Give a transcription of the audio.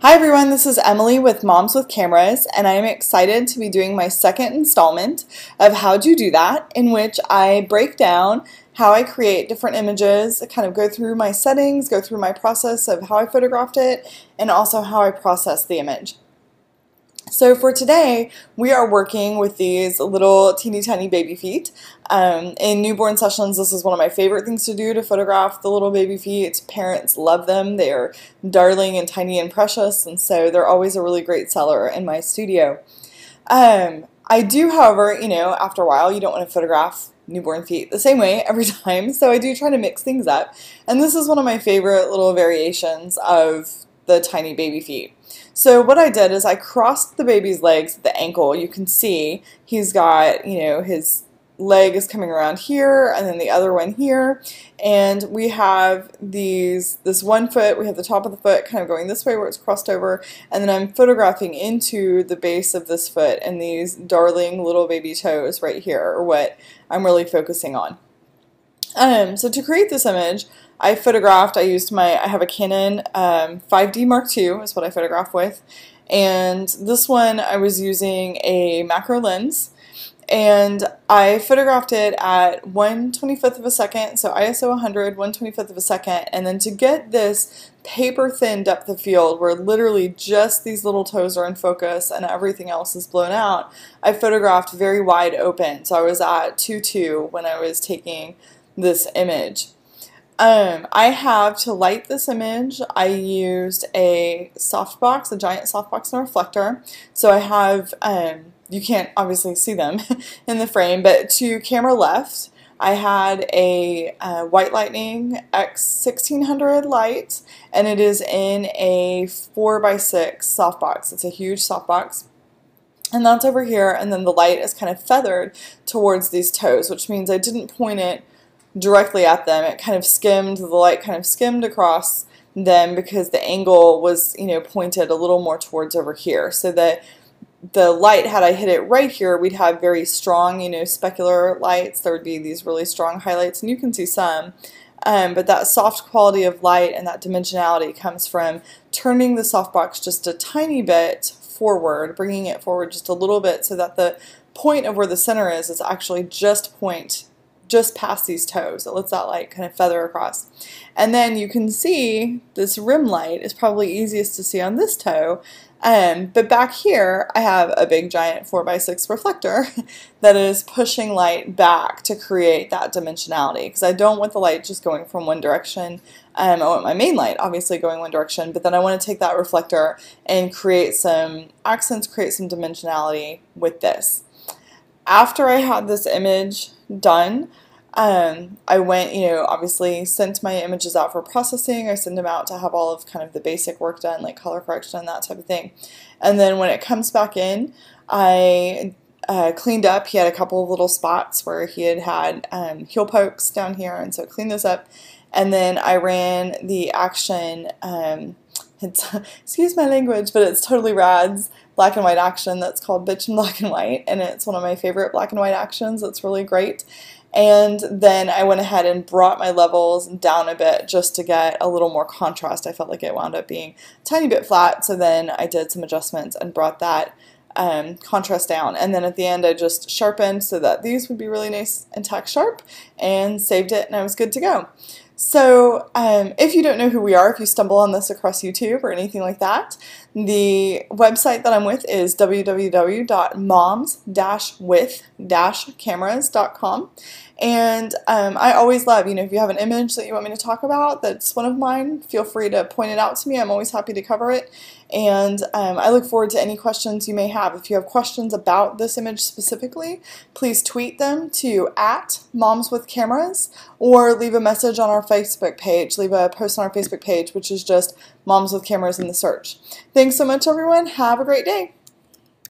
Hi everyone, this is Emily with Moms with Cameras, and I am excited to be doing my second installment of How Do You Do That, in which I break down how I create different images, kind of go through my settings, go through my process of how I photographed it, and also how I process the image. So for today, we are working with these little teeny tiny baby feet. In newborn sessions, this is one of my favorite things to do, to photograph the little baby feet. Parents love them. They are darling and tiny and precious, and so they're always a really great seller in my studio. I do, however, after a while, you don't want to photograph newborn feet the same way every time, so I do try to mix things up. And this is one of my favorite little variations of the tiny baby feet. So what I did is I crossed the baby's legs at the ankle. You can see he's got, his leg is coming around here and then the other one here. And we have this one foot, we have the top of the foot kind of going this way where it's crossed over. And then I'm photographing into the base of this foot, and these darling little baby toes right here are what I'm really focusing on. So to create this image, I have a Canon 5D Mark II is what I photograph with, and this one I was using a macro lens, and I photographed it at 1/25th of a second, so ISO 100, 1/25th of a second, and then to get this paper thin depth of field where literally just these little toes are in focus and everything else is blown out, I photographed very wide open, so I was at 2:2 when I was taking this image. I have, to light this image, I used a softbox, a giant softbox and a reflector. So I have, you can't obviously see them in the frame, but to camera left, I had a White Lightning X1600 light, and it is in a 4x6 softbox. It's a huge softbox. And that's over here, and then the light is kind of feathered towards these toes, which means I didn't point it directly at them. It kind of skimmed, the light kind of skimmed across them because the angle was, pointed a little more towards over here. So that the light, had I hit it right here, we'd have very strong, specular lights. There would be these really strong highlights, and you can see some. But that soft quality of light and that dimensionality comes from turning the softbox just a tiny bit forward, bringing it forward just a little bit so that the point of where the center is actually just past these toes. It lets that light kind of feather across. And then you can see this rim light is probably easiest to see on this toe. But back here, I have a big giant 4x6 reflector that is pushing light back to create that dimensionality, because I don't want the light just going from one direction. I want my main light obviously going one direction, but then I want to take that reflector and create some accents, create some dimensionality with this. After I had this image done, I went, obviously sent my images out for processing. I send them out to have all of kind of the basic work done, like color correction and that type of thing. And then when it comes back in, I cleaned up. He had a couple of little spots where he had heel pokes down here, and so I cleaned those up. And then I ran the action, excuse my language, but it's totally rad's black and white action that's called Bitch in Black and White, and it's one of my favorite black and white actions. It's really great. And then I went ahead and brought my levels down a bit just to get a little more contrast. I felt like it wound up being a tiny bit flat, so then I did some adjustments and brought that contrast down. And then at the end I just sharpened so that these would be really nice and tack sharp, and saved it, and I was good to go. So if you don't know who we are, if you stumble on this across YouTube or anything like that, the website that I'm with is www.moms-with-cameras.com. And I always love, if you have an image that you want me to talk about that's one of mine, feel free to point it out to me. I'm always happy to cover it. And I look forward to any questions you may have. If you have questions about this image specifically, please tweet them to @momswithcameras, or leave a message on our Facebook page. Leave a post on our Facebook page, which is just Moms with Cameras in the search. Thanks so much, everyone. Have a great day.